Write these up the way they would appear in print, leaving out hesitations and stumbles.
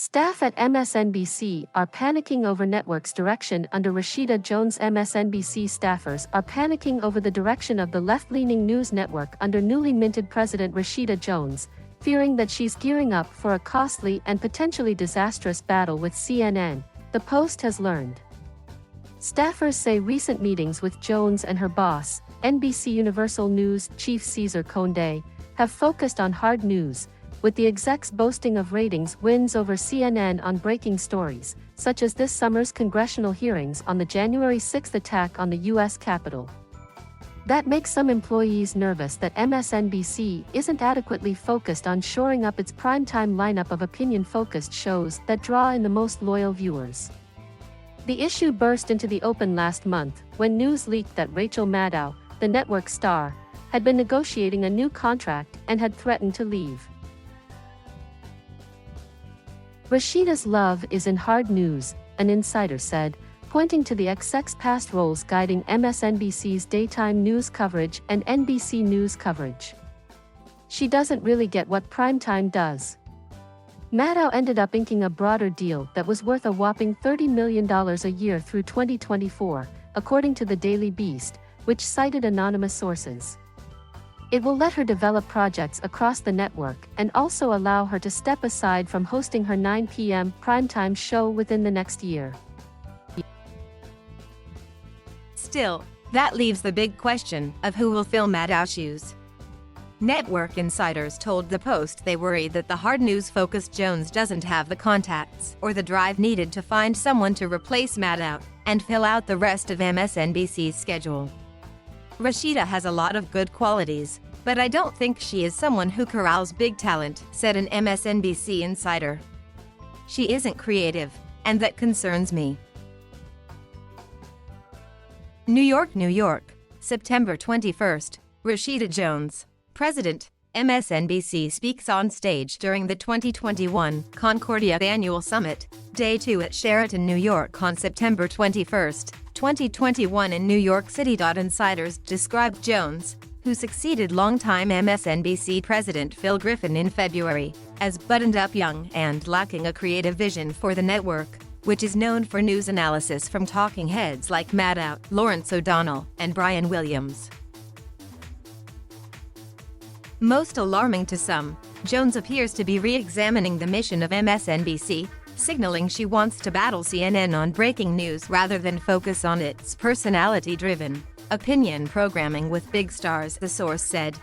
Staff at MSNBC are panicking over network's direction under Rashida JonesMSNBC. Staffers are panicking over the direction of the left-leaning news network under newly minted President Rashida Jones, fearing that she's gearing up for a costly and potentially disastrous battle with CNN, the Post has learned. Staffers say recent meetings with Jones and her boss, NBCUniversal News chief Cesar Conde, have focused on hard news, with the execs boasting of ratings wins over CNN on breaking stories, such as this summer's congressional hearings on the January 6 attack on the U.S. Capitol. That makes some employees nervous that MSNBC isn't adequately focused on shoring up its primetime lineup of opinion-focused shows that draw in the most loyal viewers. The issue burst into the open last month when news leaked that Rachel Maddow, the network star, had been negotiating a new contract and had threatened to leave. Rashida's love is in hard news, an insider said, pointing to the exec's past roles guiding MSNBC's daytime news coverage and NBC News coverage. She doesn't really get what primetime does. Maddow ended up inking a broader deal that was worth a whopping $30 million a year through 2024, according to the Daily Beast, which cited anonymous sources. It will let her develop projects across the network and also allow her to step aside from hosting her 9 p.m. primetime show within the next year. Still, that leaves the big question of who will fill Maddow's shoes. Network insiders told the Post they worry that the hard news-focused Jones doesn't have the contacts or the drive needed to find someone to replace Maddow and fill out the rest of MSNBC's schedule. Rashida has a lot of good qualities, but I don't think she is someone who corrals big talent, said an MSNBC insider. She isn't creative, and that concerns me. New York, New York, September 21st, Rashida Jones, President, MSNBC speaks on stage during the 2021 Concordia Annual Summit, Day 2 at Sheraton, New York on September 21st, 2021 in New York City. Insiders described Jones, who succeeded longtime MSNBC President Phil Griffin in February, as buttoned-up, young, and lacking a creative vision for the network, which is known for news analysis from talking heads like Maddow, Lawrence O'Donnell, and Brian Williams. Most alarming to some, Jones appears to be re-examining the mission of MSNBC, signaling she wants to battle CNN on breaking news rather than focus on its personality-driven, opinion programming with big stars, the source said.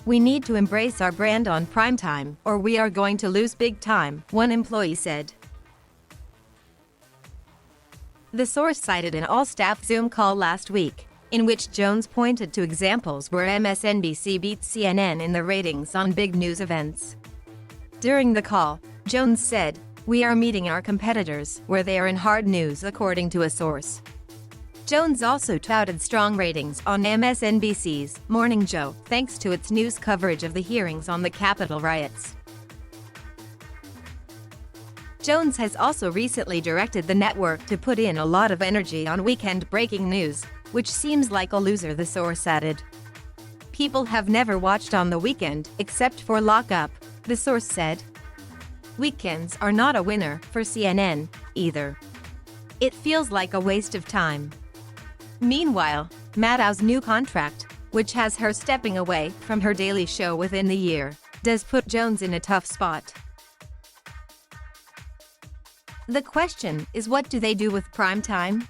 "We need to embrace our brand on primetime, or we are going to lose big time," one employee said. The source cited an all-staff Zoom call last week, in which Jones pointed to examples where MSNBC beat CNN in the ratings on big news events. During the call, Jones said, "We are meeting our competitors where they are in hard news," according to a source. Jones also touted strong ratings on MSNBC's Morning Joe thanks to its news coverage of the hearings on the Capitol riots. Jones has also recently directed the network to put in a lot of energy on weekend breaking news, which seems like a loser, the source added. "People have never watched on the weekend except for Lockup," the source said. "Weekends are not a winner for CNN, either. It feels like a waste of time." Meanwhile, Maddow's new contract, which has her stepping away from her daily show within the year, does put Jones in a tough spot. The question is, what do they do with primetime?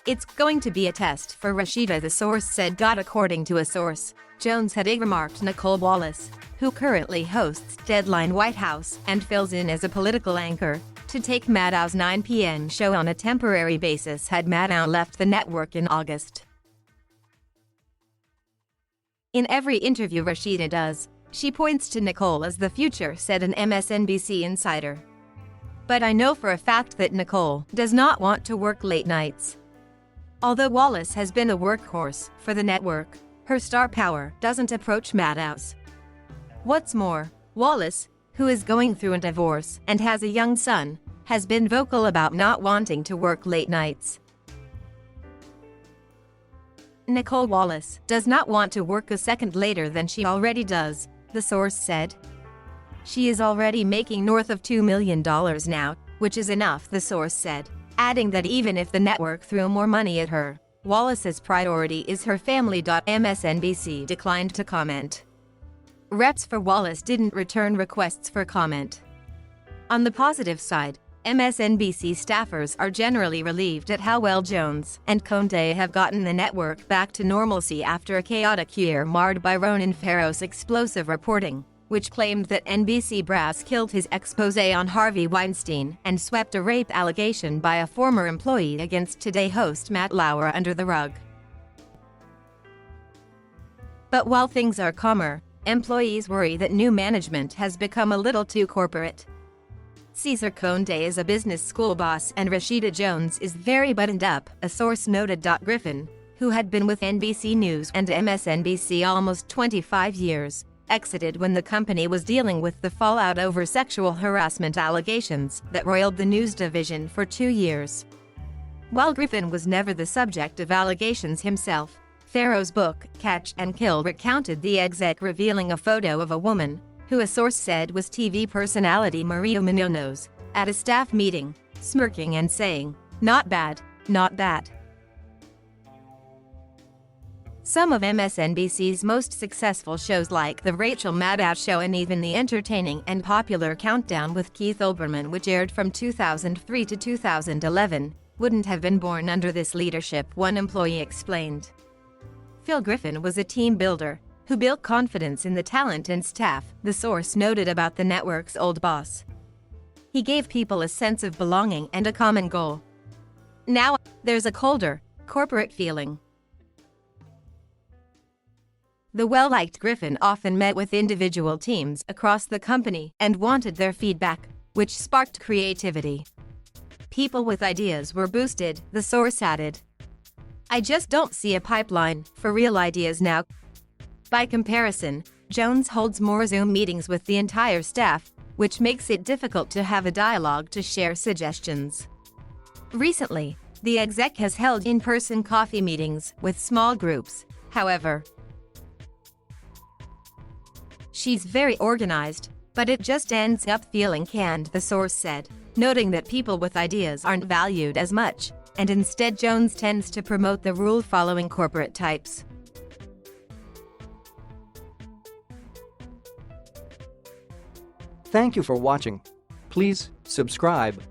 "It's going to be a test for Rashida," the source said. According to a source, Jones had earmarked Nicole Wallace, who currently hosts Deadline White House and fills in as a political anchor, to take Maddow's 9 p.m. show on a temporary basis had Maddow left the network in August. "In every interview Rashida does, she points to Nicole as the future," said an MSNBC insider. "But I know for a fact that Nicole does not want to work late nights." Although Wallace has been a workhorse for the network, her star power doesn't approach Maddow's. What's more, Wallace, who is going through a divorce and has a young son, has been vocal about not wanting to work late nights. Nicole Wallace does not want to work a second later than she already does, the source said. She is already making north of $2 million now, which is enough, the source said, adding that even if the network threw more money at her, Wallace's priority is her family. MSNBC declined to comment. Reps for Wallace didn't return requests for comment. On the positive side, MSNBC staffers are generally relieved at how well Jones and Conde have gotten the network back to normalcy after a chaotic year marred by Ronan Farrow's explosive reporting, which claimed that NBC brass killed his exposé on Harvey Weinstein and swept a rape allegation by a former employee against Today host Matt Lauer under the rug. But while things are calmer, employees worry that new management has become a little too corporate. Cesar Conde is a business school boss and Rashida Jones is very buttoned up, a source noted. Griffin, who had been with NBC News and MSNBC almost 25 years, exited when the company was dealing with the fallout over sexual harassment allegations that roiled the news division for 2 years. While Griffin was never the subject of allegations himself, Farrow's book, Catch and Kill, recounted the exec revealing a photo of a woman, who a source said was TV personality Maria Menounos, at a staff meeting, smirking and saying, "Not bad, not bad." Some of MSNBC's most successful shows like The Rachel Maddow Show and even the entertaining and popular Countdown with Keith Olbermann, which aired from 2003 to 2011, wouldn't have been born under this leadership, one employee explained. Phil Griffin was a team builder who built confidence in the talent and staff, the source noted about the network's old boss. He gave people a sense of belonging and a common goal. Now, there's a colder, corporate feeling. The well-liked Griffin often met with individual teams across the company and wanted their feedback, which sparked creativity. People with ideas were boosted, the source added. "I just don't see a pipeline for real ideas now." By comparison, Jones holds more Zoom meetings with the entire staff, which makes it difficult to have a dialogue to share suggestions. Recently, the exec has held in-person coffee meetings with small groups, however. "She's very organized, but it just ends up feeling canned," the source said, noting that people with ideas aren't valued as much, and instead Jones tends to promote the rule-following corporate types. Thank you for watching. Please subscribe.